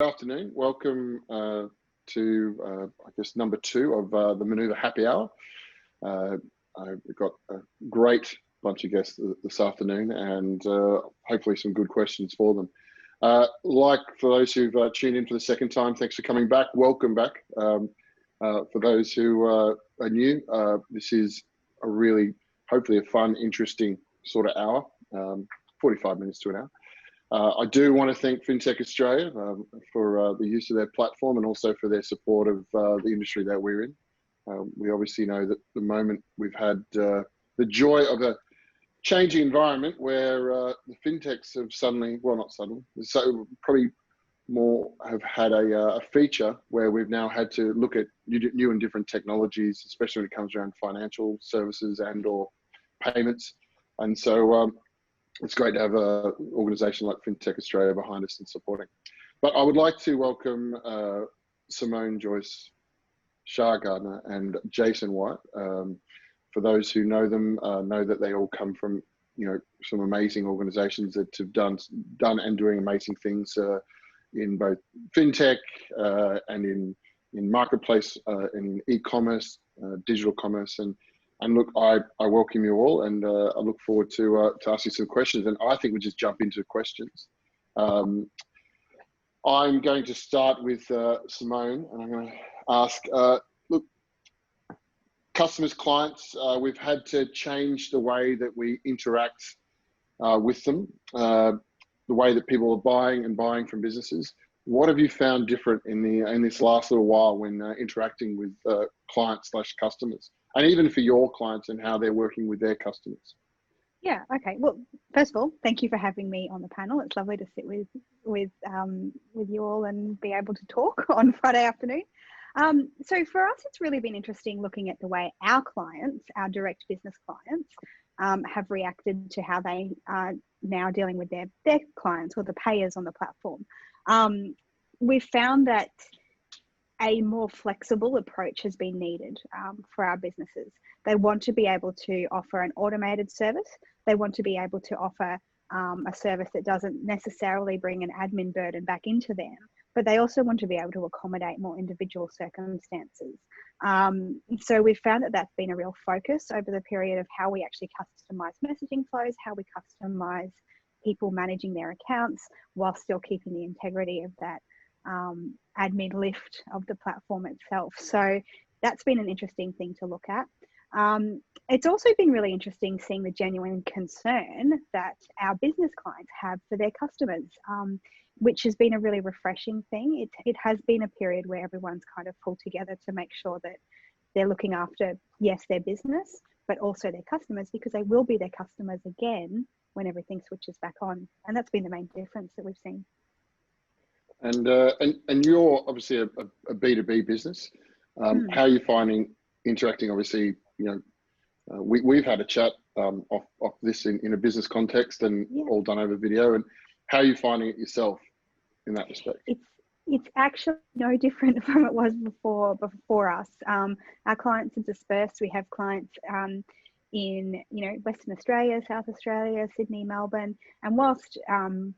Good afternoon. Welcome to, I guess, number 2 of the Monoova Happy Hour. We've got a great bunch of guests this afternoon and hopefully some good questions for them. Like for those who've tuned in for the second time, thanks for coming back. Welcome back. For those who are new, this is a really, hopefully a fun, interesting sort of hour, 45 minutes to an hour. I do want to thank FinTech Australia for the use of their platform and also for their support of the industry that we're in. We obviously know that the moment we've had the joy of a changing environment where the FinTechs have suddenly, well, not suddenly, so probably more have had a feature where we've now had to look at new and different technologies, especially when it comes around financial services and or payments. And so it's great to have an organisation like FinTech Australia behind us and supporting. But I would like to welcome Simone Joyce, Shah Gardner and Jason White. For those who know them, know that they all come from some amazing organisations that have done and doing amazing things in both FinTech and in marketplace, in e-commerce, digital commerce, and look, I welcome you all, and I look forward to asking some questions. And I think we just jump into questions. I'm going to start with Simone, and I'm going to ask, look, customers, clients, we've had to change the way that we interact with them, the way that people are buying from businesses. What have you found different in this last little while when interacting with clients / customers? And even for your clients and how they're working with their customers. Yeah. Okay. Well, first of all, thank you for having me on the panel. It's lovely to sit with you all and be able to talk on Friday afternoon. So for us, it's really been interesting looking at the way our clients, our direct business clients, have reacted to how they are now dealing with their clients or the payers on the platform. We've found that a more flexible approach has been needed for our businesses. They want to be able to offer an automated service. They want to be able to offer a service that doesn't necessarily bring an admin burden back into them, but they also want to be able to accommodate more individual circumstances. So we've found that that's been a real focus over the period of how we actually customize messaging flows, how we customize people managing their accounts while still keeping the integrity of that admin lift of the platform itself. So that's been an interesting thing to look at. It's also been really interesting seeing the genuine concern that our business clients have for their customers, which has been a really refreshing thing. It has been a period where everyone's kind of pulled together to make sure that they're looking after, yes, their business, but also their customers, because they will be their customers again when everything switches back on. And that's been the main difference that we've seen. And you're obviously a B2B business. How are you finding interacting? Obviously, we've had a chat off this in a business context and all done over video. And how are you finding it yourself in that respect? It's actually no different from it was before us. Our clients are dispersed. We have clients in Western Australia, South Australia, Sydney, Melbourne, and whilst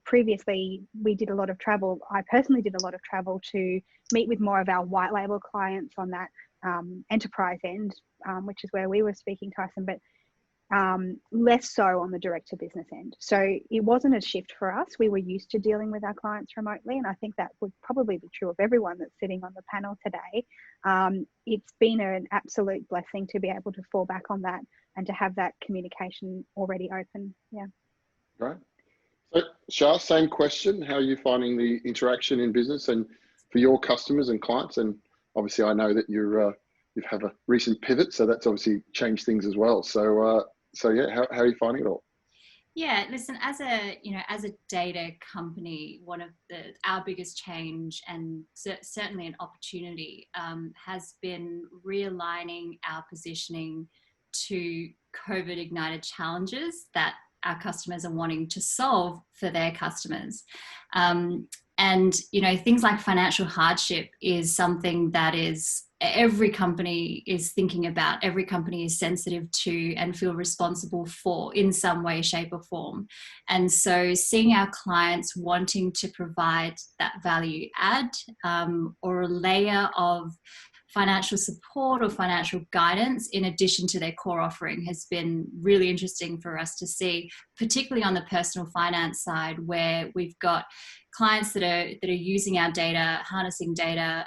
previously we did a lot of travel, I personally did a lot of travel to meet with more of our white label clients on that enterprise end, which is where we were speaking, Tyson, but less so on the direct to business end. So it wasn't a shift for us. We were used to dealing with our clients remotely, and I think that would probably be true of everyone that's sitting on the panel today. It's been an absolute blessing to be able to fall back on that and to have that communication already open. Yeah. Right. So Shah, same question. How are you finding the interaction in business and for your customers and clients? And obviously I know that you've had a recent pivot, so that's obviously changed things as well. So yeah, how are you finding it all? Yeah, listen, as a data company, one of our biggest change and certainly an opportunity has been realigning our positioning to COVID ignited challenges that our customers are wanting to solve for their customers. And things like financial hardship is something that is every company is thinking about, every company is sensitive to and feel responsible for in some way, shape or form. And so seeing our clients wanting to provide that value add or a layer of financial support or financial guidance in addition to their core offering has been really interesting for us to see, particularly on the personal finance side, where we've got clients that are using our data, harnessing data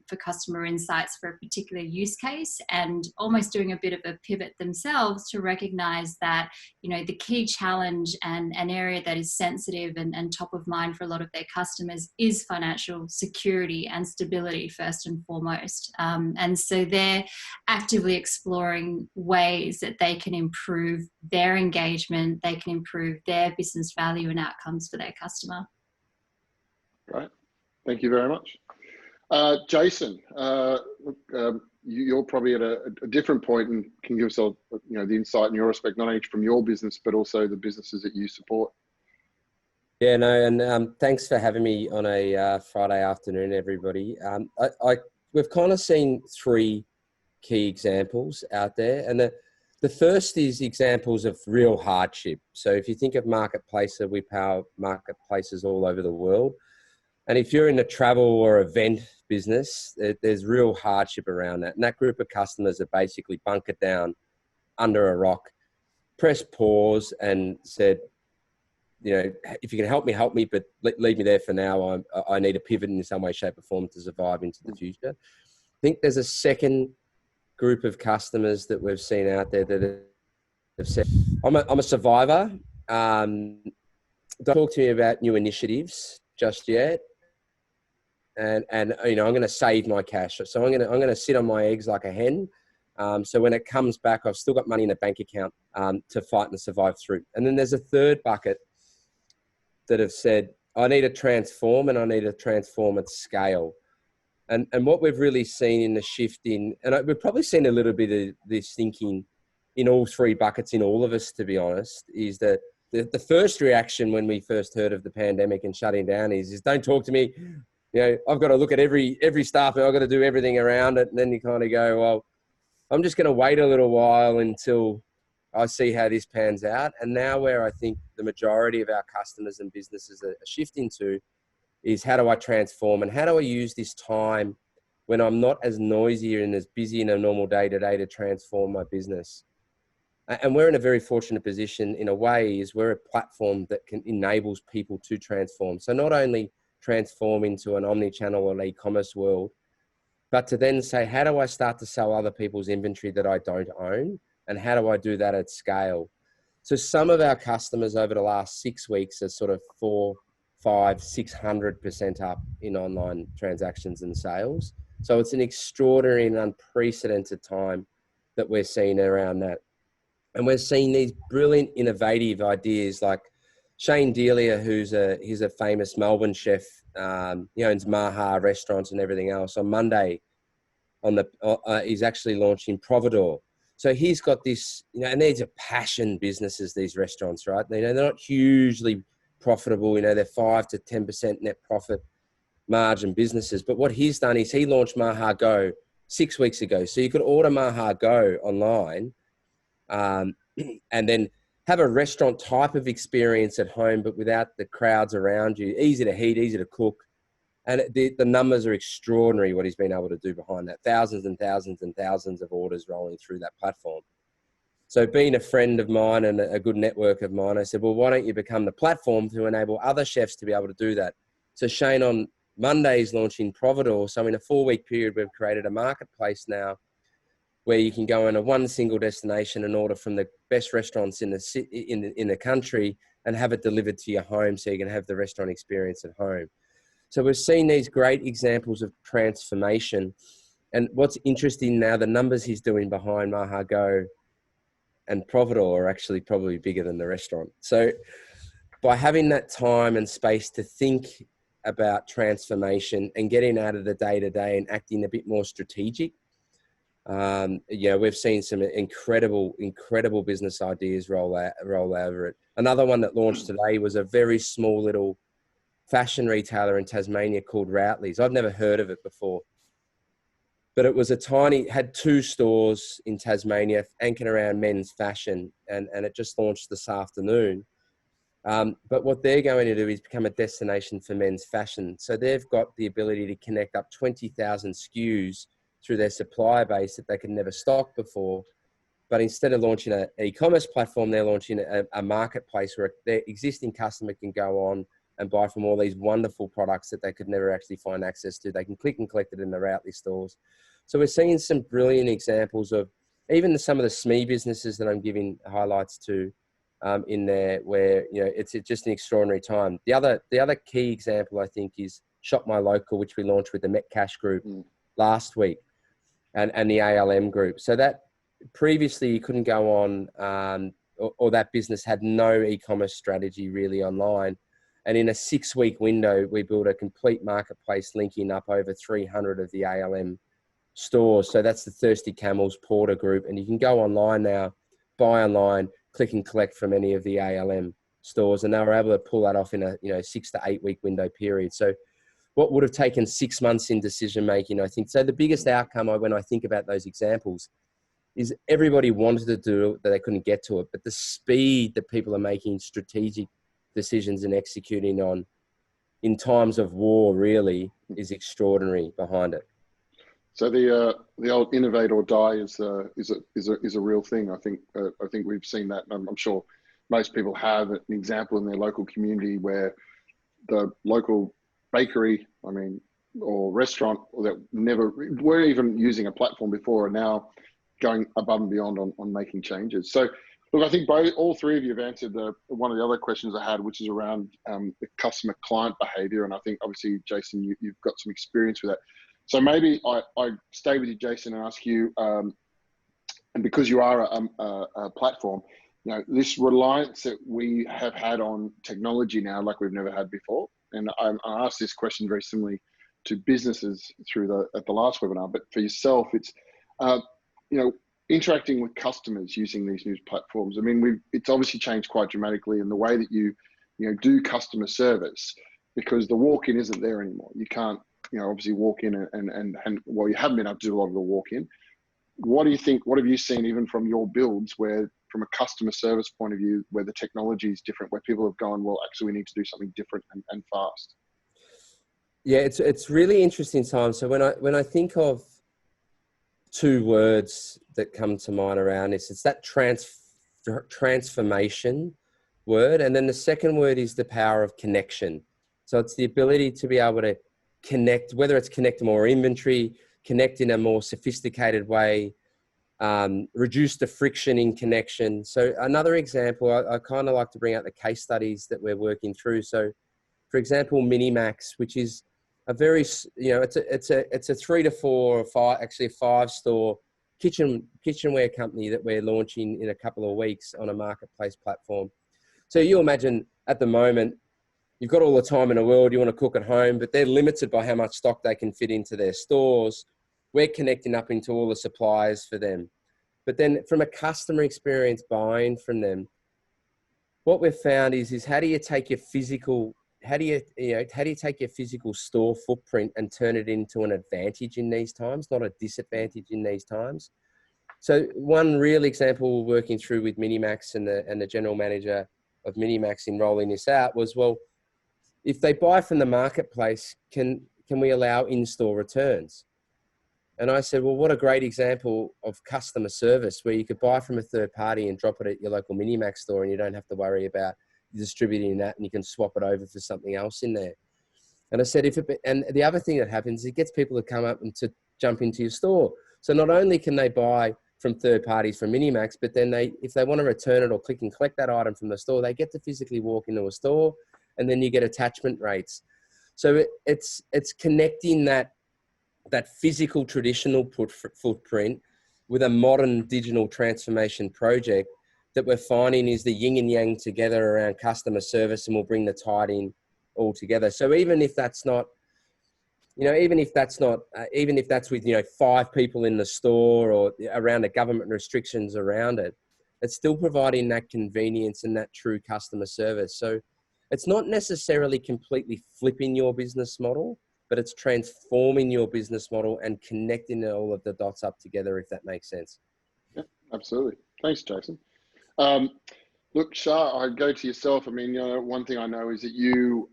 for customer insights for a particular use case, and almost doing a bit of a pivot themselves to recognize that, you know, the key challenge and an area that is sensitive and top of mind for a lot of their customers is financial security and stability first and foremost. And so they're actively exploring ways that they can improve their engagement, they can improve their business value and outcomes for their customer. Right. Thank you very much. Jason, you're probably at a different point and can give us all, you know, the insight in your respect, not only from your business, but also the businesses that you support. Yeah, no, and thanks for having me on a Friday afternoon, everybody. We've kind of seen three key examples out there, and the first is examples of real hardship. So if you think of marketplaces, we power marketplaces all over the world. And if you're in the travel or event business, there's real hardship around that. And that group of customers are basically bunkered down under a rock, pressed pause and said, you know, if you can help me, but leave me there for now. I need a pivot in some way, shape or form to survive into the future. I think there's a second group of customers that we've seen out there that have said, I'm a survivor. Don't talk to me about new initiatives just yet. And you know, I'm going to save my cash. So I'm going to sit on my eggs like a hen. So when it comes back, I've still got money in the bank account to fight and survive through. And then there's a third bucket that have said, I need to transform, and I need to transform at scale. And what we've really seen in the shift in, and we've probably seen a little bit of this thinking in all three buckets in all of us, to be honest, is that the first reaction when we first heard of the pandemic and shutting down is don't talk to me. You know, I've got to look at every staff, and I've got to do everything around it. And then you kind of go, well, I'm just going to wait a little while until I see how this pans out. And now where I think the majority of our customers and businesses are shifting to is, how do I transform, and how do I use this time when I'm not as noisy and as busy in a normal day-to-day to transform my business? And we're in a very fortunate position in a way, is we're a platform that enables people to transform. So not only transform into an omni-channel or e-commerce world, but to then say, how do I start to sell other people's inventory that I don't own? And how do I do that at scale? So some of our customers over the last 6 weeks are sort of 400, 500, 600% up in online transactions and sales. So it's an extraordinary and unprecedented time that we're seeing around that. And we're seeing these brilliant, innovative ideas like Shane Delia, he's a famous Melbourne chef, he owns Maha restaurants and everything else. On Monday, he's actually launching Providore. So he's got this, you know, and these are passion businesses, these restaurants, right? You know, they're not hugely profitable. You know, they're 5 to 10% net profit margin businesses. But what he's done is he launched Maha Go 6 weeks ago. So you could order Maha Go online, and then have a restaurant type of experience at home, but without the crowds around you. Easy to heat, easy to cook. And the numbers are extraordinary, what he's been able to do behind that. Thousands and thousands and thousands of orders rolling through that platform. So being a friend of mine and a good network of mine, I said, well, why don't you become the platform to enable other chefs to be able to do that? So Shane on Monday is launching Providore. So in a 4-week period, we've created a marketplace now where you can go in one single destination and order from the best restaurants in the country and have it delivered to your home, so you can have the restaurant experience at home. So we've seen these great examples of transformation. And what's interesting now, the numbers he's doing behind Maha Go and Providore are actually probably bigger than the restaurant. So by having that time and space to think about transformation and getting out of the day-to-day and acting a bit more strategic, we've seen some incredible business ideas roll over it. Another one that launched today was a very small little fashion retailer in Tasmania called Routley's. I've never heard of it before. but it was had 2 stores in Tasmania anchored around men's fashion, and it just launched this afternoon. But what they're going to do is become a destination for men's fashion. So they've got the ability to connect up 20,000 SKUs through their supplier base that they could never stock before. But instead of launching an e-commerce platform, they're launching a marketplace where their existing customer can go on and buy from all these wonderful products that they could never actually find access to. They can click and collect it in their outlet stores. So we're seeing some brilliant examples of even some of the SME businesses that I'm giving highlights to in there, where it's just an extraordinary time. The other key example, I think, is Shop My Local, which we launched with the Metcash Group last week, and the ALM Group. So that previously you couldn't go on, or that business had no e-commerce strategy really online. And in a 6-week window, we built a complete marketplace linking up over 300 of the ALM stores. So that's the Thirsty Camels Porter Group. And you can go online now, buy online, click and collect from any of the ALM stores. And they were able to pull that off in a 6 to 8 week window period. So what would have taken 6 months in decision making, I think. So the biggest outcome when I think about those examples is everybody wanted to do it, but they couldn't get to it. But the speed that people are making strategic decisions and executing on in times of war really is extraordinary behind it. So the old innovate or die is a real thing. I think we've seen that. I'm sure most people have an example in their local community where the local bakery, or restaurant that never were even using a platform before, are now going above and beyond on making changes. So look, I think all three of you have answered one of the other questions I had, which is around the customer client behavior. And I think obviously, Jason, you've got some experience with that. So maybe I stay with you, Jason, and ask you, and because you are a platform, this reliance that we have had on technology now, like we've never had before. And I asked this question very similarly to businesses at the last webinar, but for yourself, it's, interacting with customers using these new platforms. It's obviously changed quite dramatically in the way that you do customer service, because the walk-in isn't there anymore. You can't, obviously walk in and well, you haven't been able to do a lot of the walk-in. What do you think? What have you seen even from your builds, where from a customer service point of view, where the technology is different, where people have gone, well, actually we need to do something different and fast? Yeah, it's really interesting time. So when I think of 2 words that come to mind around this, it's that transformation word. And then the second word is the power of connection. So it's the ability to be able to connect, whether it's connect more inventory, connect in a more sophisticated way, reduce the friction in connection. So another example, I kind of like to bring out the case studies that we're working through. So for example, Minimax, which is a very, it's a 3 to 4 or 5, actually a 5-store kitchenware company that we're launching in a couple of weeks on a marketplace platform. So you imagine at the moment, you've got all the time in the world, you want to cook at home, but they're limited by how much stock they can fit into their stores. We're connecting up into all the suppliers for them. But then from a customer experience buying from them, what we've found is how do you take your physical store footprint and turn it into an advantage in these times, not a disadvantage in these times? So one real example we're working through with Minimax and the general manager of Minimax in rolling this out was, well, if they buy from the marketplace, can we allow in-store returns? And I said, well, what a great example of customer service, where you could buy from a third party and drop it at your local Minimax store, and you don't have to worry about distributing that, and you can swap it over for something else in there. And I said, and the other thing that happens is it gets people to come up and to jump into your store. So not only can they buy from third parties from Minimax, but then if they want to return it or click and collect that item from the store, they get to physically walk into a store, and then you get attachment rates. So it's connecting that physical traditional footprint with a modern digital transformation project that we're finding is the yin and yang together around customer service, and we'll bring the tide in all together. So even if that's with 5 people in the store or around the government restrictions around it, it's still providing that convenience and that true customer service. So it's not necessarily completely flipping your business model, but it's transforming your business model and connecting all of the dots up together, if that makes sense. Yeah, absolutely. Thanks, Jason. Look, Shah, I go to yourself. I mean, one thing I know is that you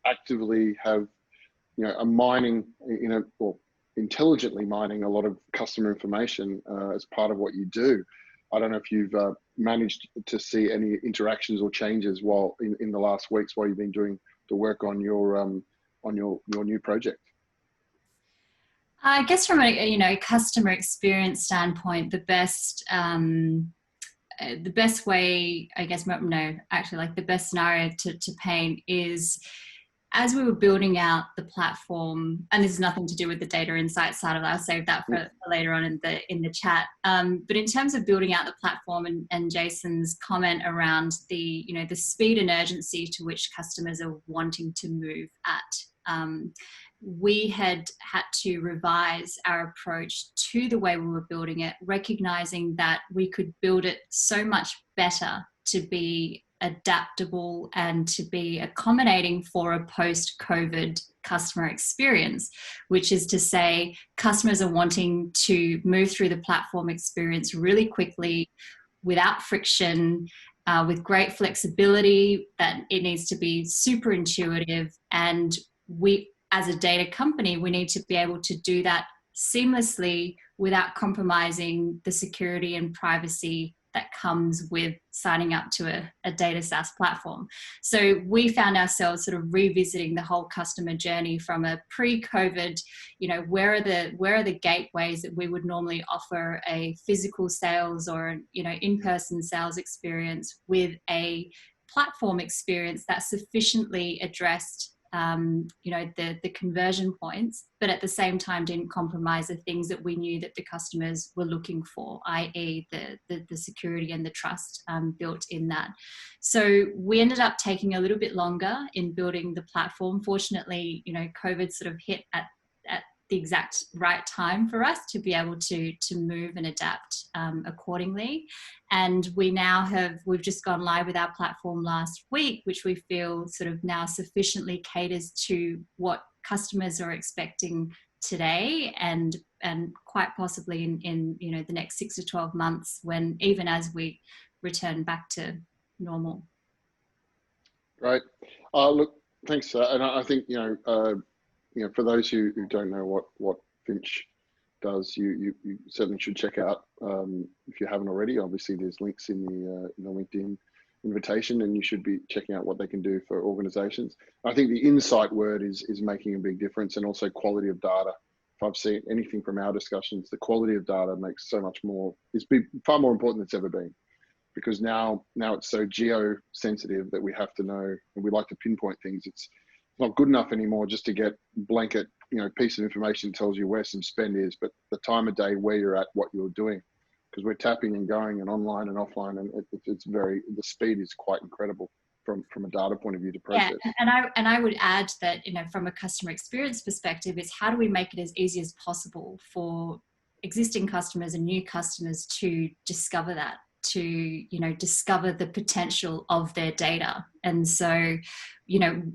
actively have, are mining, or intelligently mining a lot of customer information as part of what you do. I don't know if you've managed to see any interactions or changes while in the last weeks while you've been doing the work on your new project. I guess from a customer experience standpoint, the best way, I guess, no, actually, like the best scenario to paint is, as we were building out the platform, and this is nothing to do with the data insight side of it, I'll save that for later on in the chat. But in terms of building out the platform and Jason's comment around the speed and urgency to which customers are wanting to move at, we had to revise our approach to the way we were building it, recognizing that we could build it so much better to be adaptable and to be accommodating for a post-COVID customer experience, which is to say customers are wanting to move through the platform experience really quickly, without friction, with great flexibility, that it needs to be super intuitive. And we, as a data company, we need to be able to do that seamlessly without compromising the security and privacy that comes with signing up to a data SaaS platform. So we found ourselves sort of revisiting the whole customer journey from a pre-COVID, where are the gateways that we would normally offer a physical sales or, in-person sales experience with a platform experience that sufficiently addressed the conversion points, but at the same time didn't compromise the things that we knew that the customers were looking for, i.e. the security and the trust built in that. So we ended up taking a little bit longer in building the platform. Fortunately, COVID sort of hit at the exact right time for us to be able to move and adapt accordingly. And we've just gone live with our platform last week, which we feel sort of now sufficiently caters to what customers are expecting today and quite possibly in the next 6 to 12 months, when even as we return back to normal. Right. Look, thanks. And I think, for those who don't know what Finch does, you certainly should check out if you haven't already. Obviously, there's links in the LinkedIn invitation, and you should be checking out what they can do for organizations. I think the insight word is making a big difference, and also quality of data. If I've seen anything from our discussions, the quality of data makes so much more, it's far more important than it's ever been, because now it's so geo-sensitive that we have to know, and we like to pinpoint things. It's not good enough anymore just to get blanket, piece of information that tells you where some spend is, but the time of day, where you're at, what you're doing, because we're tapping and going and online and offline, and the speed is quite incredible from a data point of view to process. Yeah, and I would add that, from a customer experience perspective, is how do we make it as easy as possible for existing customers and new customers to discover that, to discover the potential of their data. And so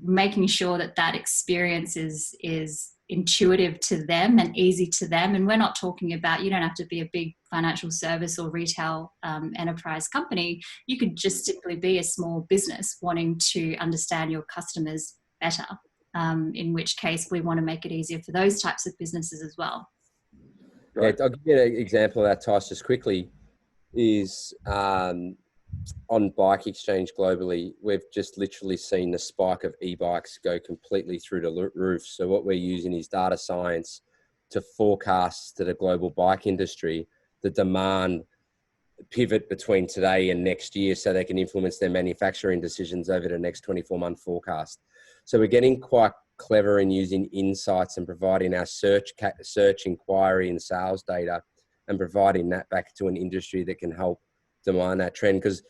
making sure that experience is intuitive to them and easy to them. And we're not talking about, you don't have to be a big financial service or retail enterprise company. You could just simply be a small business wanting to understand your customers better, in which case we want to make it easier for those types of businesses as well. Right. Yeah, I'll give you an example of that, Tice, just quickly. Is on bike exchange globally, we've just literally seen the spike of e-bikes go completely through the roof. So what we're using is data science to forecast to the global bike industry the demand pivot between today and next year, so they can influence their manufacturing decisions over the next 24-month forecast. So we're getting quite clever in using insights and providing our search inquiry and sales data, and providing that back to an industry that can help demand that trend. Because,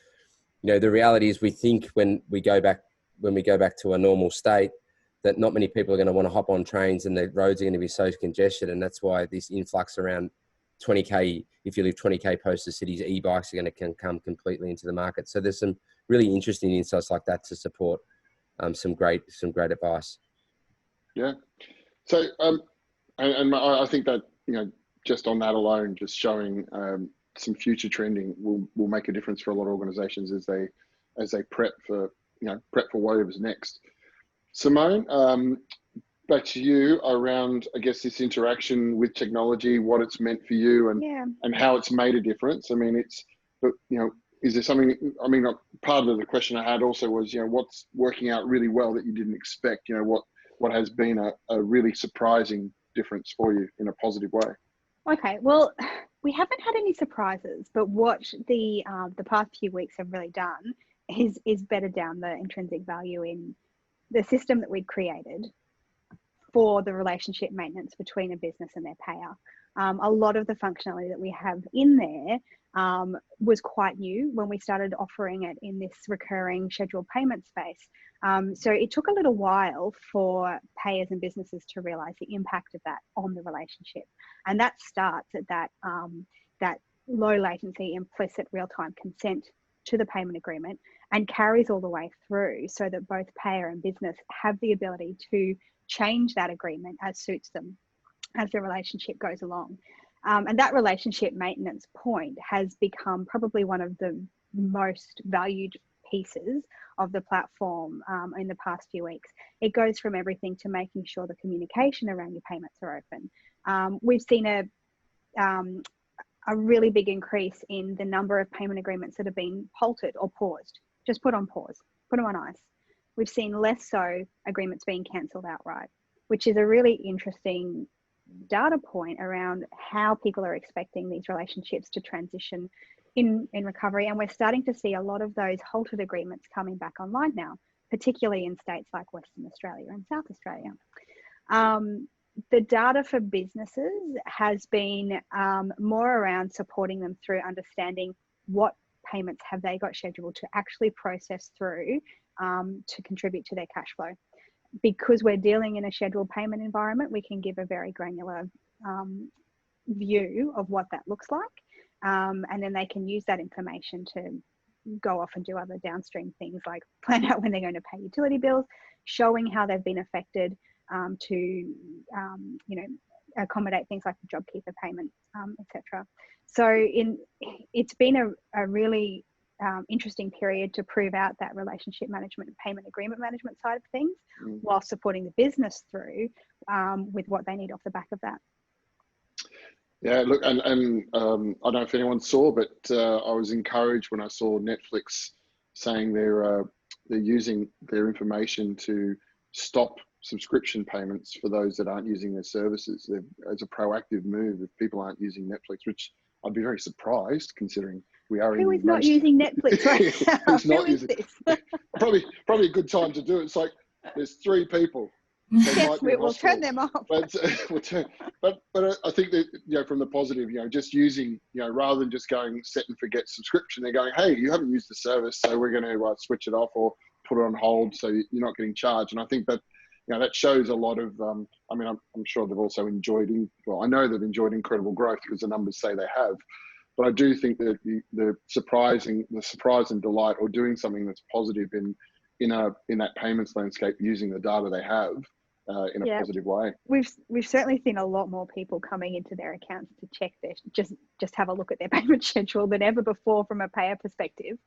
the reality is, we think when we go back to a normal state, that not many people are going to want to hop on trains, and the roads are going to be so congested. And that's why this influx around 20K, if you live 20K post the cities, e-bikes are going to come completely into the market. So there's some really interesting insights like that to support some great advice. Yeah. So, and I think that, you know, just on that alone, just showing some future trending will make a difference for a lot of organisations as they prep for, you know, whatever's next. Simone, back to you around, I guess, this interaction with technology, what it's meant for you, and how it's made a difference. I mean, but you know, is there something? I mean, part of the question I had also was, you know, what's working out really well that you didn't expect? You know, what has been a really surprising difference for you in a positive way? Okay, well, we haven't had any surprises, but what the past few weeks have really done is better down the intrinsic value in the system that we'd created for the relationship maintenance between a business and their payer. A lot of the functionality that we have in there was quite new when we started offering it in this recurring scheduled payment space. So it took a little while for payers and businesses to realise the impact of that on the relationship. And that starts at that low latency, implicit real-time consent to the payment agreement and carries all the way through so that both payer and business have the ability to change that agreement as suits them as the relationship goes along. And that relationship maintenance point has become probably one of the most valued pieces of the platform in the past few weeks. It goes from everything to making sure the communication around your payments are open. We've seen a really big increase in the number of payment agreements that have been halted or paused, just put on pause, put them on ice. We've seen less so agreements being cancelled outright, which is a really interesting data point around how people are expecting these relationships to transition in recovery. And we're starting to see a lot of those halted agreements coming back online now, particularly in states like Western Australia and South Australia. The data for businesses has been more around supporting them through understanding what payments have they got scheduled to actually process through to contribute to their cash flow. Because we're dealing in a scheduled payment environment, we can give a very granular view of what that looks like. And then they can use that information to go off and do other downstream things like plan out when they're going to pay utility bills, showing how they've been affected to, you know, accommodate things like the JobKeeper payment, etc. So it's been a really interesting period to prove out that relationship management and payment agreement management side of things, while supporting the business through with what they need off the back of that. Yeah, look, and I don't know if anyone saw, but I was encouraged when I saw Netflix saying they're using their information to stop subscription payments for those that aren't using their services. As a proactive move if people aren't using Netflix, which I'd be very surprised considering we are Who is not using Netflix right now? Who is this? Probably a good time to do it. It's like there's 3 people. Yes, we'll turn them off. But I think that, you know, from the positive, you know, just using, you know, rather than just going set and forget subscription, they're going, hey, you haven't used the service, so we're going to switch it off or put it on hold so you're not getting charged. And I think that, you know, that shows a lot of, I mean, I'm sure they've also enjoyed, I know they've enjoyed incredible growth because the numbers say they have. But I do think that the surprise and delight, or doing something that's positive in that payments landscape using the data they have in a positive way. We've certainly seen a lot more people coming into their accounts to check their just have a look at their payment schedule than ever before from a payer perspective,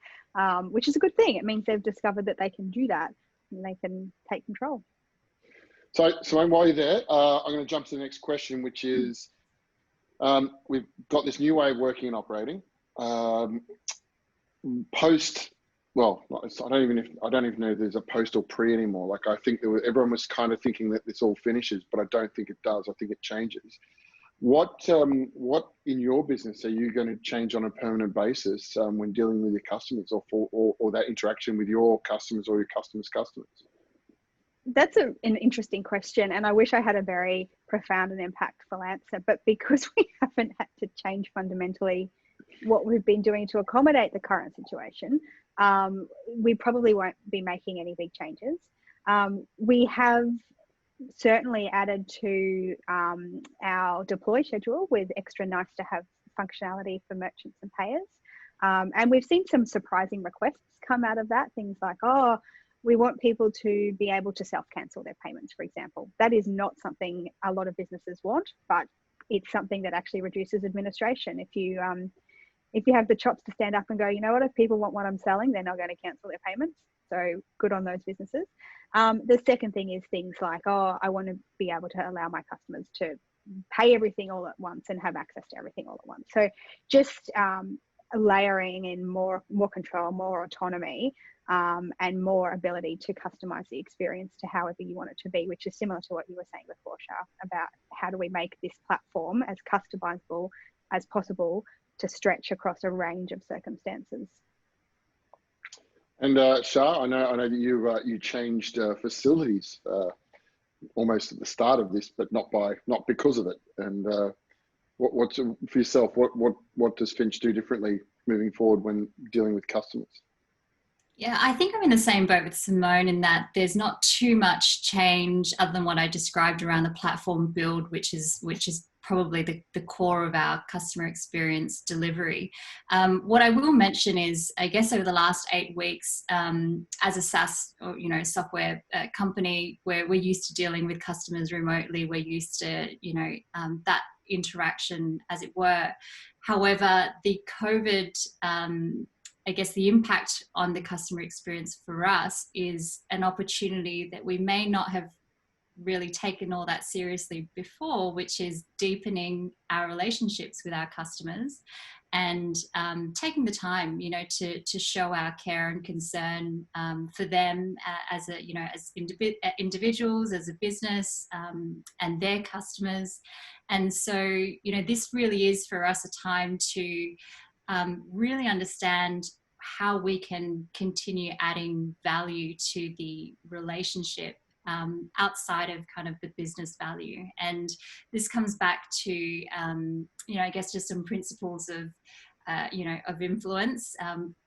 which is a good thing. It means they've discovered that they can do that and they can take control. So while you're there, I'm going to jump to the next question, which is, we've got this new way of working and operating. I don't even know if there's a post or pre anymore. Like, I think everyone was kind of thinking that this all finishes, but I don't think it does. I think it changes. What in your business are you going to change on a permanent basis when dealing with your customers, or that interaction with your customers or your customers' customers? That's an interesting question, and I wish I had a very profound and impactful answer, but because we haven't had to change fundamentally what we've been doing to accommodate the current situation, we probably won't be making any big changes. We have certainly added to our deploy schedule with extra nice to have functionality for merchants and payers. And we've seen some surprising requests come out of that. Things like, we want people to be able to self-cancel their payments, for example. That is not something a lot of businesses want, but it's something that actually reduces administration. If you have the chops to stand up and go, you know what, if people want what I'm selling, they're not going to cancel their payments. So good on those businesses. The second thing is things like, oh, I want to be able to allow my customers to pay everything all at once and have access to everything all at once. So just layering in more control, more autonomy, and more ability to customize the experience to however you want it to be, which is similar to what you were saying before, Shah, about how do we make this platform as customizable as possible to stretch across a range of circumstances. And Shah, I know that you changed facilities almost at the start of this, but not because of it. And what's for yourself? What does Finch do differently moving forward when dealing with customers? Yeah, I think I'm in the same boat with Simone in that there's not too much change other than what I described around the platform build, which is probably the core of our customer experience delivery. What I will mention is, I guess over the last 8 weeks, as a SaaS or software company, where we're used to dealing with customers remotely, we're used to that interaction, as it were. However, the COVID, I guess the impact on the customer experience for us is an opportunity that we may not have really taken all that seriously before, which is deepening our relationships with our customers and taking the time, to show our care and concern for them as individuals, as a business, and their customers. And so, this really is for us a time to really understand how we can continue adding value to the relationship outside of kind of the business value. And this comes back to, I guess just some principles of, of influence,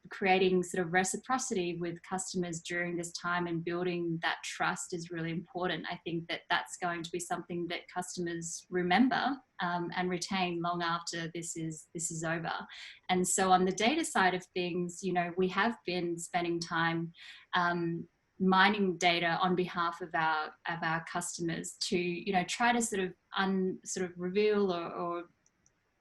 creating sort of reciprocity with customers during this time and building that trust is really important. I think that that's going to be something that customers remember and retain long after this is over. And so on the data side of things, we have been spending time mining data on behalf of our customers to try to sort of reveal or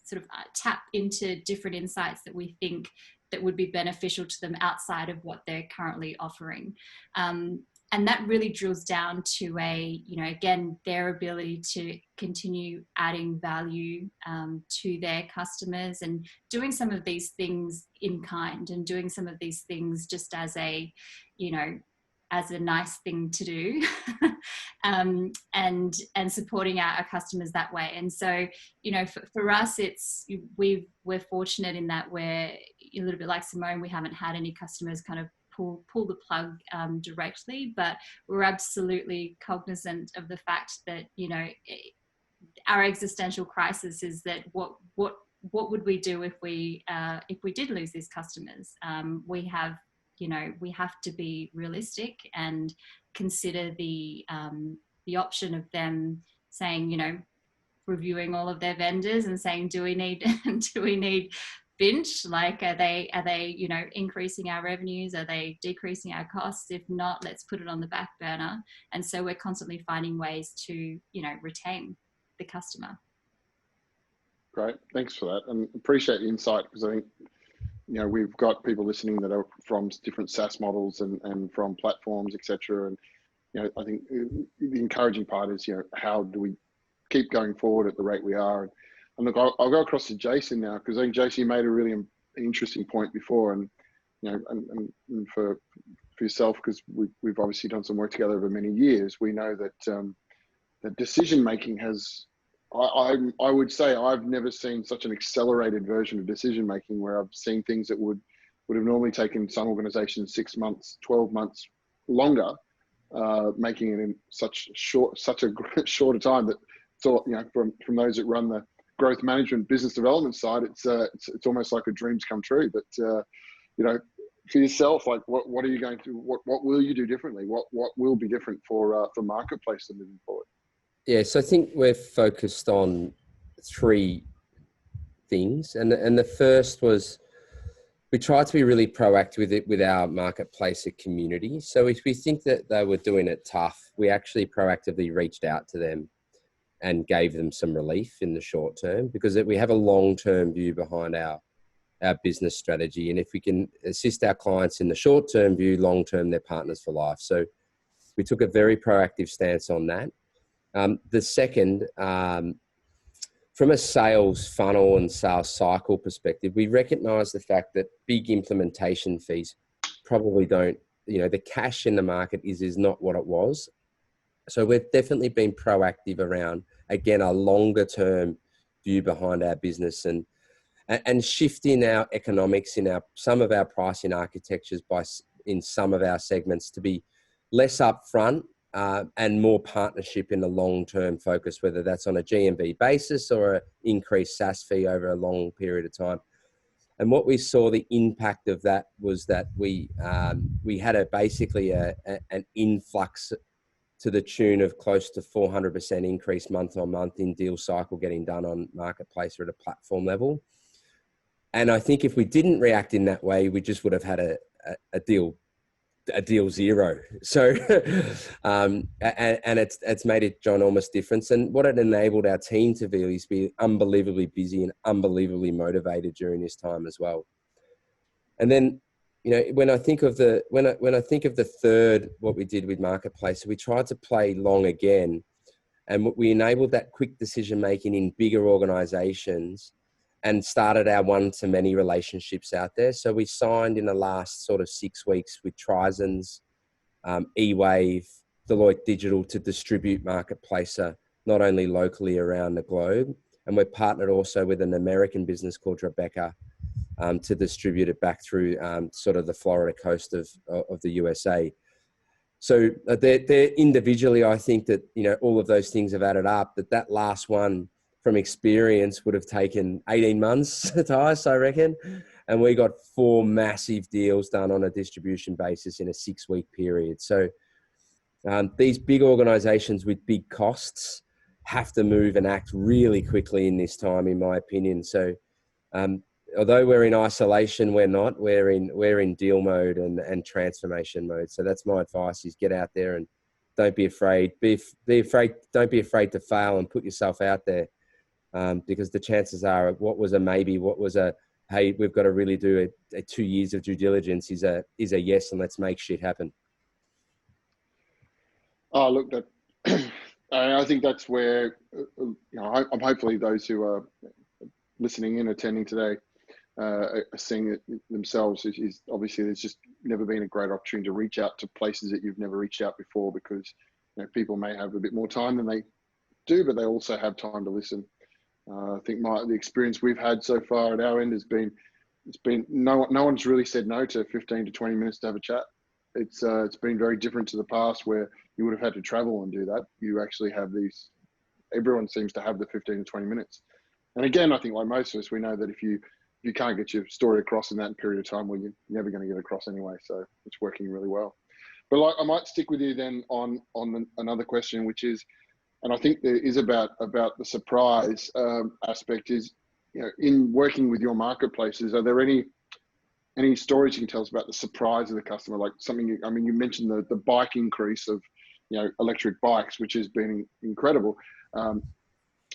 sort of tap into different insights that we think that would be beneficial to them outside of what they're currently offering. And that really drills down to again, their ability to continue adding value to their customers and doing some of these things in kind and doing some of these things just as a nice thing to do, and supporting our customers that way. And so, for us, we're fortunate in that we're a little bit like Simone. We haven't had any customers kind of pull the plug directly, but we're absolutely cognizant of the fact that our existential crisis is that what would we do if we did lose these customers? We have to be realistic and consider the option of them saying, reviewing all of their vendors and saying, do we need Finch? Like, are they increasing our revenues? Are they decreasing our costs? If not, let's put it on the back burner. And so we're constantly finding ways to, retain the customer. Great, thanks for that, and appreciate the insight, because I think we've got people listening that are from different SaaS models and from platforms, etc. And I think the encouraging part is how do we keep going forward at the rate we are? And look, I'll go across to Jason now, because I think Jason, you made a really interesting point before, and and for yourself, because we've obviously done some work together over many years. We know that that decision making has. I would say I've never seen such an accelerated version of decision making, where I've seen things that would have normally taken some organizations 6 months, 12 months longer, making it in such a shorter time that it's all, from those that run the growth management business development side, it's almost like a dream's come true. But for yourself, like what are you going to, what will you do differently? What will be different for marketplace moving forward? Yeah, so I think we're focused on 3 things, and the first was we try to be really proactive with it with our marketplace community. So if we think that they were doing it tough, we actually proactively reached out to them and gave them some relief in the short term, because we have a long-term view behind our business strategy. And if we can assist our clients in the short-term view, long-term, they're partners for life. So we took a very proactive stance on that. The second, from a sales funnel and sales cycle perspective, we recognize the fact that big implementation fees probably don't, the cash in the market is not what it was. So we've definitely been proactive around, again, a longer term view behind our business and shifting our economics in some of our pricing architectures in some of our segments to be less upfront and more partnership in the long-term focus, whether that's on a GMV basis or an increased SaaS fee over a long period of time. And what we saw the impact of that was that we had basically an influx to the tune of close to 400% increase month on month in deal cycle getting done on marketplace or at a platform level. And I think if we didn't react in that way, we just would have had a deal zero. So, and it's made a ginormous difference. And what it enabled our team to do is be unbelievably busy and unbelievably motivated during this time as well. And then, when I think of the third, what we did with marketplace, we tried to play long again, and we enabled that quick decision making in bigger organizations and started our one-to-many relationships out there. So we signed in the last sort of 6 weeks with Trizons, eWave, Deloitte Digital to distribute Marketplace, not only locally around the globe. And we're partnered also with an American business called Rebecca to distribute it back through sort of the Florida coast of the USA. So they're individually, I think that, all of those things have added up, that last one, from experience, would have taken 18 months to us, I reckon. And we got 4 massive deals done on a distribution basis in a 6-week period. So these big organizations with big costs have to move and act really quickly in this time, in my opinion. So although we're in isolation, we're not. We're in deal mode and transformation mode. So that's my advice: is get out there and don't be afraid. Don't be afraid to fail and put yourself out there. Because the chances are what was a maybe, what was a, hey, we've got to really do a 2 years of due diligence is a yes, and let's make shit happen. Oh, look, I think that's where, I'm hopefully those who are listening in, attending today, are seeing it themselves. Is obviously there's just never been a great opportunity to reach out to places that you've never reached out before, because people may have a bit more time than they do, but they also have time to listen. I think the experience we've had so far at our end has been, no one's really said no to 15 to 20 minutes to have a chat. It's been very different to the past where you would have had to travel and do that. You actually have everyone seems to have the 15 to 20 minutes. And again, I think like most of us, we know that if you can't get your story across in that period of time, well, you're never going to get across anyway. So it's working really well. But I might stick with you then on another question, which is, and I think there is about the surprise aspect is, in working with your marketplaces, are there any stories you can tell us about the surprise of the customer? Like something, you mentioned the bike increase of, electric bikes, which has been incredible. Have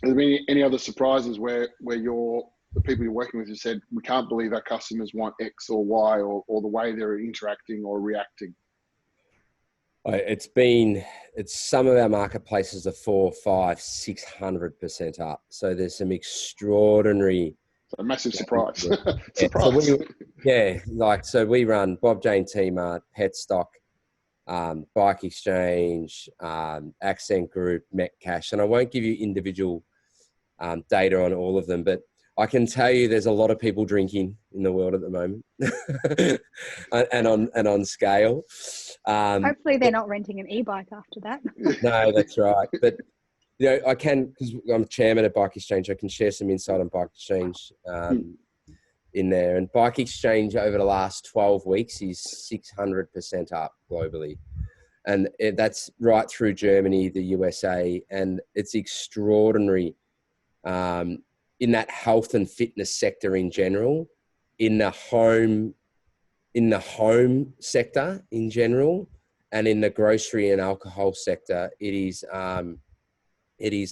there been any other surprises where the people you're working with have said, we can't believe our customers want X or Y or the way they're interacting or reacting? It's some of our marketplaces are 400, 500, 600% up. So there's some extraordinary. A massive surprise. Surprise. So we run Bob Jane T-Mart, Petstock, Bike Exchange, Accent Group, Metcash, and I won't give you individual data on all of them, but I can tell you there's a lot of people drinking in the world at the moment and on scale. Hopefully they're not renting an e-bike after that. No, that's right. But, I can, because I'm chairman of Bike Exchange, I can share some insight on Bike Exchange in there. And Bike Exchange over the last 12 weeks is 600% up globally. And that's right through Germany, the USA, and it's extraordinary in that health and fitness sector in general. in the home sector in general, and in the grocery and alcohol sector, it is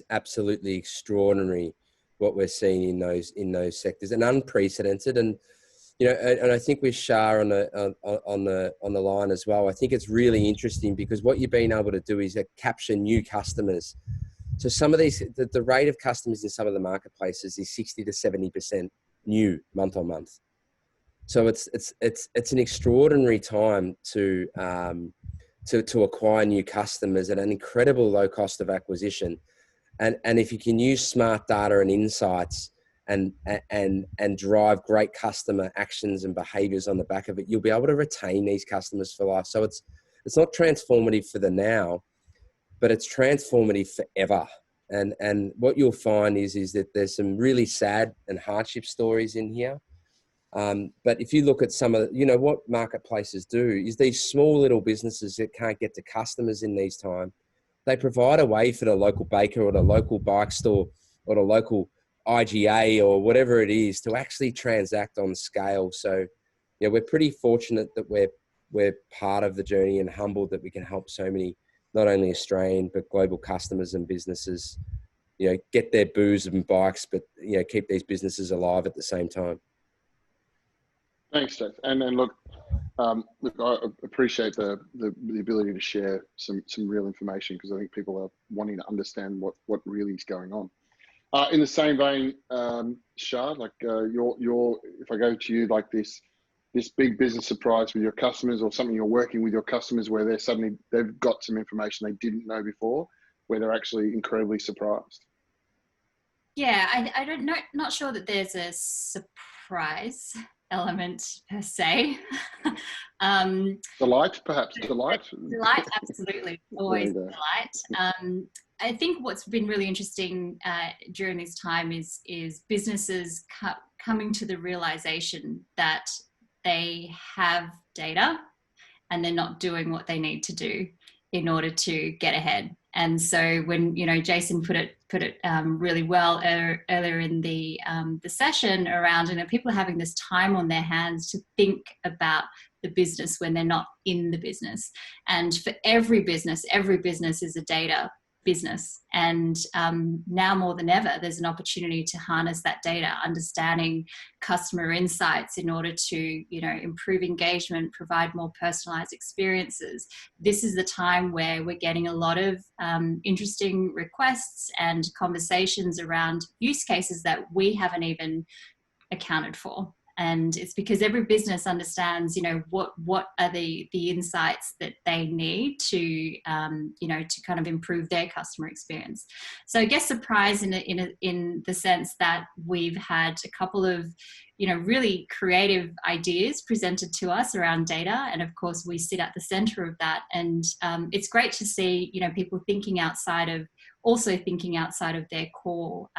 absolutely extraordinary what we're seeing in those sectors, and unprecedented. And and I think with Shah on the line as well, I think it's really interesting because what you've been able to do is capture new customers. So some of these, the rate of customers in some of the marketplaces is 60 to 70% new month on month. So it's an extraordinary time to acquire new customers at an incredible low cost of acquisition. And if you can use smart data and insights and drive great customer actions and behaviors on the back of it, you'll be able to retain these customers for life. So it's not transformative for the now, but it's transformative forever. And what you'll find is that there's some really sad and hardship stories in here. But if you look at some of what marketplaces do is these small little businesses that can't get to customers in these times, they provide a way for the local baker or the local bike store or the local IGA or whatever it is to actually transact on scale. So, we're pretty fortunate that we're part of the journey and humbled that we can help so many, not only Australian, but global customers and businesses, get their booze and bikes, but, keep these businesses alive at the same time. Thanks, Dave. And look, I appreciate the ability to share some real information, because I think people are wanting to understand what really is going on. In the same vein, Shah, like if I go to you, like this big business surprise with your customers, or something you're working with your customers where they've got some information they didn't know before, where they're actually incredibly surprised. Yeah, I don't know, not sure that there's a surprise element per se. Delight, perhaps. Delight, absolutely, always delight. I think what's been really interesting during this time is businesses coming to the realization that they have data and they're not doing what they need to do in order to get ahead. And so when, Jason put it really well earlier in the session around, people are having this time on their hands to think about the business when they're not in the business. And for every business is a data business. And now more than ever, there's an opportunity to harness that data, understanding customer insights in order to, improve engagement, provide more personalized experiences. This is the time where we're getting a lot of interesting requests and conversations around use cases that we haven't even accounted for. And it's because every business understands, what are the insights that they need to, to kind of improve their customer experience. So I guess surprise in the sense that we've had a couple of, really creative ideas presented to us around data. And of course, we sit at the center of that. And it's great to see, people thinking outside of their core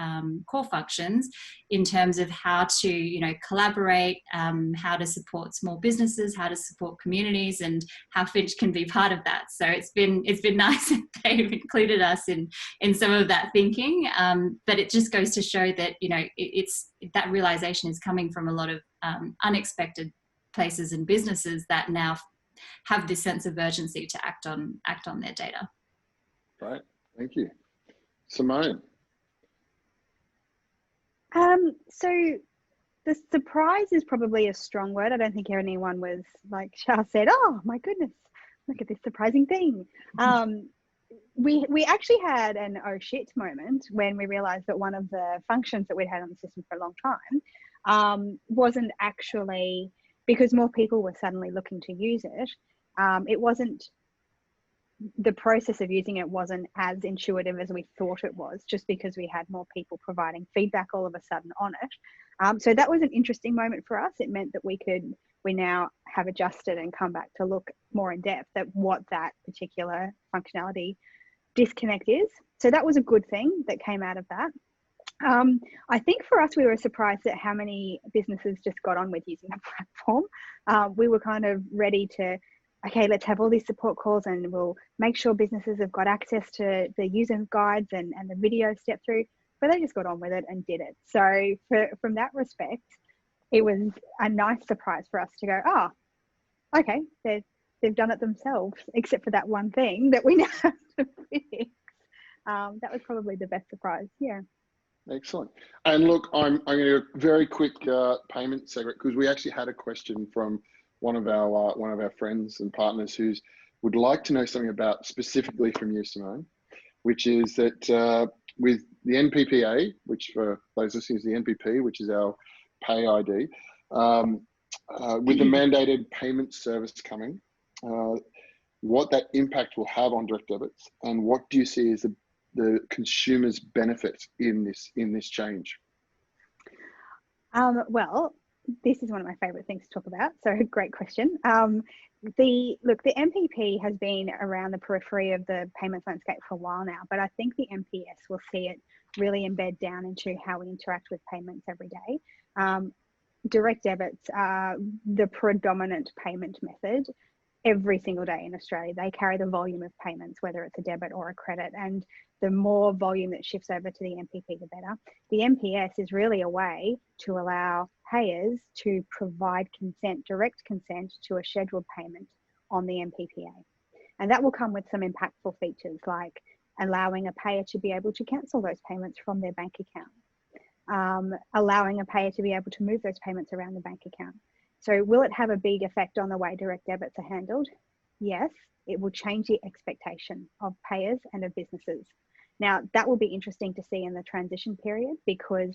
functions in terms of how to, collaborate, how to support small businesses, how to support communities, and how Finch can be part of that. So it's been nice that they've included us in some of that thinking. But it just goes to show that, it's that realization is coming from a lot of unexpected places and businesses that now have this sense of urgency to act on their data. Right. Thank you. Simone. So the surprise is probably a strong word. I don't think anyone was, like Shah said, oh my goodness, look at this surprising thing. We actually had an oh shit moment when we realized that one of the functions that we'd had on the system for a long time wasn't actually, because more people were suddenly looking to use it, it wasn't, the process of using it wasn't as intuitive as we thought it was, just because we had more people providing feedback all of a sudden on it. So that was an interesting moment for us. It meant that we now have adjusted and come back to look more in depth at what that particular functionality disconnect is. So that was a good thing that came out of that. I think for us, we were surprised at how many businesses just got on with using the platform. We were kind of ready to, okay, let's have all these support calls and we'll make sure businesses have got access to the user guides and the video step through, but they just got on with it and did it. So from that respect, it was a nice surprise for us to go, oh, okay, they've done it themselves, except for that one thing that we now have to fix. That was probably the best surprise. Yeah. Excellent. And look, I'm going to do a very quick payment segment, because we actually had a question from one of our friends and partners who would like to know something about specifically from you, Simone, which is that with the NPPA, which for those listening is the NPP, which is our pay ID, with the mandated payment service coming, what that impact will have on direct debits, and what do you see as the consumer's benefit in this change? Well, this is one of my favourite things to talk about. So great question. The MPP has been around the periphery of the payments landscape for a while now, but I think the MPS will see it really embed down into how we interact with payments every day. Direct debits are the predominant payment method every single day in Australia. They carry the volume of payments, whether it's a debit or a credit, and the more volume that shifts over to the MPP, the better. The MPS is really a way to allow payers to provide consent, direct consent to a scheduled payment on the MPPA. And that will come with some impactful features like allowing a payer to be able to cancel those payments from their bank account, allowing a payer to be able to move those payments around the bank account. So will it have a big effect on the way direct debits are handled? Yes, it will change the expectation of payers and of businesses. Now, that will be interesting to see in the transition period, because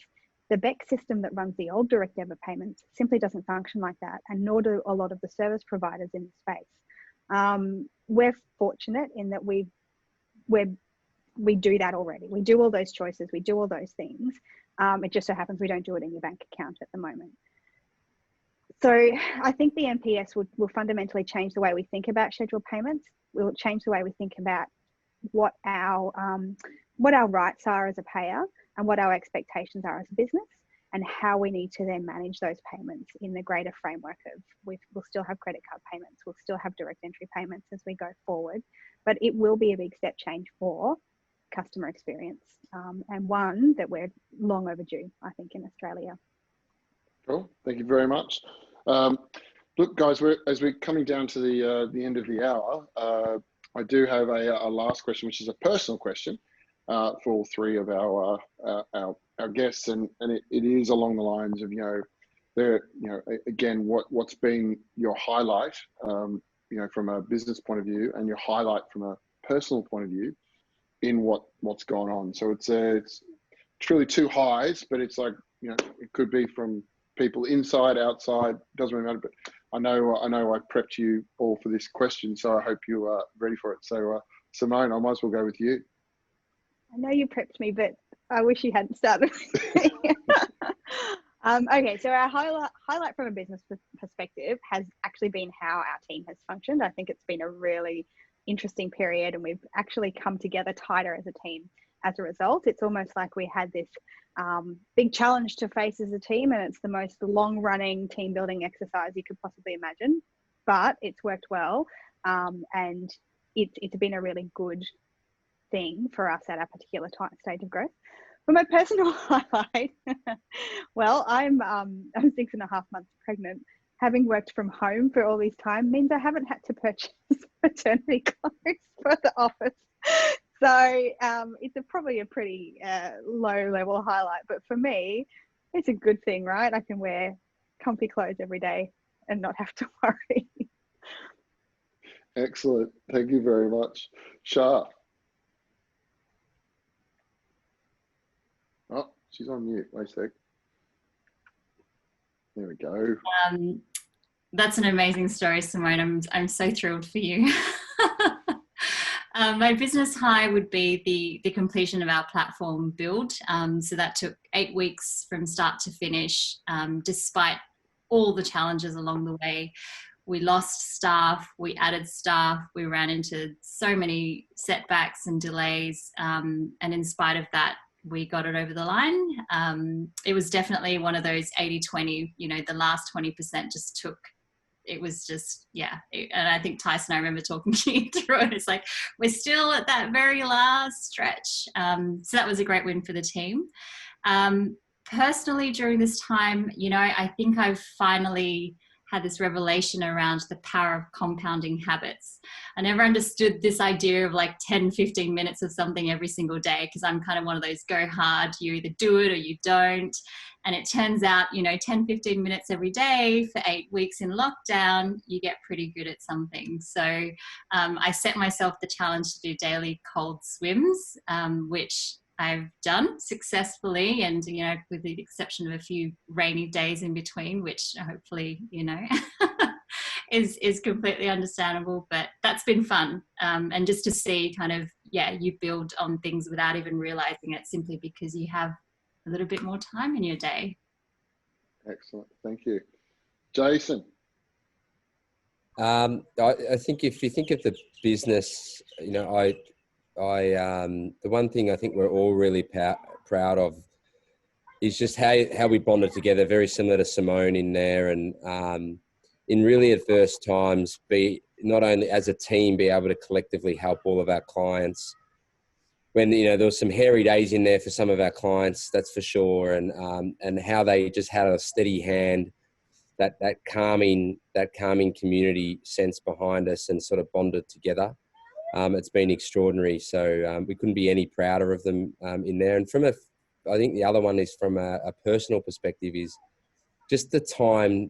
the BEC system that runs the old direct debit payments simply doesn't function like that, and nor do a lot of the service providers in the space. We're fortunate in that we do that already. We do all those choices, we do all those things. It just so happens we don't do it in your bank account at the moment. So I think the MPS will fundamentally change the way we think about scheduled payments. Will change the way we think about what our rights are as a payer and what our expectations are as a business, and how we need to then manage those payments in the greater framework of we'll still have credit card payments, we'll still have direct entry payments as we go forward, but it will be a big step change for customer experience, and one that we're long overdue, I think, in Australia. Cool, thank you very much. Look, guys, as we're coming down to the end of the hour, I do have a last question, which is a personal question for all three of our guests, and it is along the lines of again what's been your highlight, from a business point of view, and your highlight from a personal point of view in what's gone on. So it's truly two highs, but it's like it could be from people inside, outside, doesn't really matter. But I know I prepped you all for this question, so I hope you are ready for it. So Simone, I might as well go with you. I know you prepped me, but I wish you hadn't started with me. Okay, so our highlight from a business perspective has actually been how our team has functioned. I think it's been a really interesting period, and we've actually come together tighter as a team as a result. It's almost like we had this big challenge to face as a team, and it's the most long-running team building exercise you could possibly imagine, but it's worked well, and it's been a really good thing for us at our particular stage of growth. For my personal highlight, well, I'm 6.5 months pregnant. Having worked from home for all this time means I haven't had to purchase maternity clothes for the office. So it's probably a pretty low level highlight, but for me, it's a good thing, right? I can wear comfy clothes every day and not have to worry. Excellent. Thank you very much. Shah. Oh, she's on mute. Wait a sec. There we go. That's an amazing story, Simone. I'm so thrilled for you. My business high would be the completion of our platform build. So that took 8 weeks from start to finish, despite all the challenges along the way. We lost staff, we added staff, we ran into so many setbacks and delays. And in spite of that, we got it over the line. It was definitely one of those 80-20, the last 20% just took, it was just, yeah. And I think Tyson, I remember talking to you through it. It's like, we're still at that very last stretch. So that was a great win for the team. personally, during this time, you know, I think I've finally had this revelation around the power of compounding habits. I never understood this idea of like 10, 15 minutes of something every single day, because I'm kind of one of those go hard, you either do it or you don't. And it turns out, you know, 10, 15 minutes every day for 8 weeks in lockdown, you get pretty good at something. So I set myself the challenge to do daily cold swims, which I've done successfully, and, you know, with the exception of a few rainy days in between, which hopefully, you know, is completely understandable, but that's been fun. And just to see kind of, yeah, you build on things without even realizing it, simply because you have a little bit more time in your day. Excellent. Thank you. Jason. I think if you think of the business, you know, the one thing I think we're all really proud of is just how we bonded together, very similar to Simone in there, and in really adverse times, be not only as a team, be able to collectively help all of our clients. When, you know, there was some hairy days in there for some of our clients, that's for sure, and how they just had a steady hand, that calming community sense behind us, and sort of bonded together. It's been extraordinary. So we couldn't be any prouder of them in there. And I think the other one is from a personal perspective, is just the time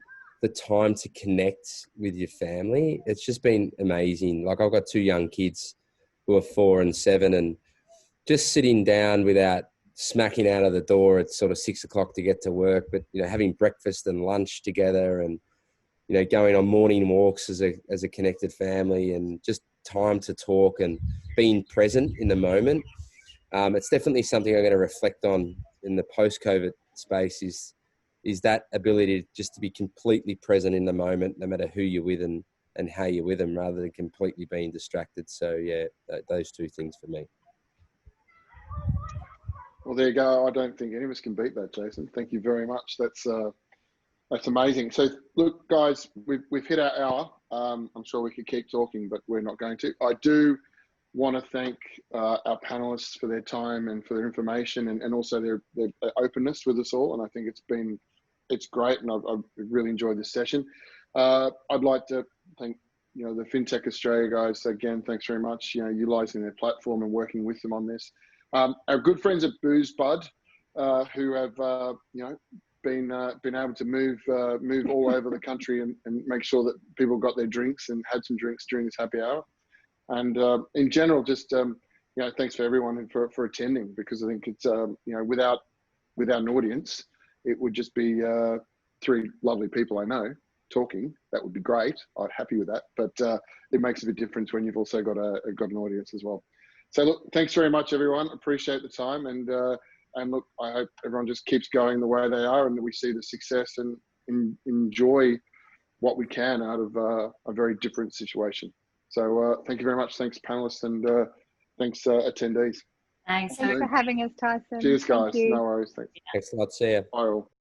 to connect with your family. It's just been amazing. Like, I've got 2 young kids who are 4 and 7, and just sitting down without smacking out of the door at sort of 6 o'clock to get to work, but, you know, having breakfast and lunch together, and, you know, going on morning walks as a connected family, and just time to talk and being present in the moment. It's definitely something I'm going to reflect on in the post-COVID space, is that ability just to be completely present in the moment, no matter who you're with and how you're with them, rather than completely being distracted. So yeah, those 2 things for me. Well, there you go. I don't think any of us can beat that, Jason. Thank you very much. That's amazing. So look, guys, we've hit our hour. I'm sure we could keep talking, but we're not going to. I do want to thank our panelists for their time and for their information, and also their openness with us all. And I think it's great, and I've really enjoyed this session. I'd like to thank, you know, the FinTech Australia guys again. Thanks very much. You know, utilising their platform and working with them on this. Our good friends at Booze Bud, who have you know, been able to move all over the country and make sure that people got their drinks and had some drinks during this happy hour. And in general, just you know, thanks for everyone for attending, because I think it's you know, without an audience, it would just be 3 lovely people I know talking. That would be great. I'm happy with that, but it makes a bit difference when you've also got an audience as well. So look, thanks very much, everyone. Appreciate the time, and look, I hope everyone just keeps going the way they are, and that we see the success and enjoy what we can out of a very different situation. So thank you very much. Thanks, panelists, and thanks, attendees. Thanks for having us, Tyson. Cheers, guys. No worries. Thanks. Thanks a lot. See ya. Bye all.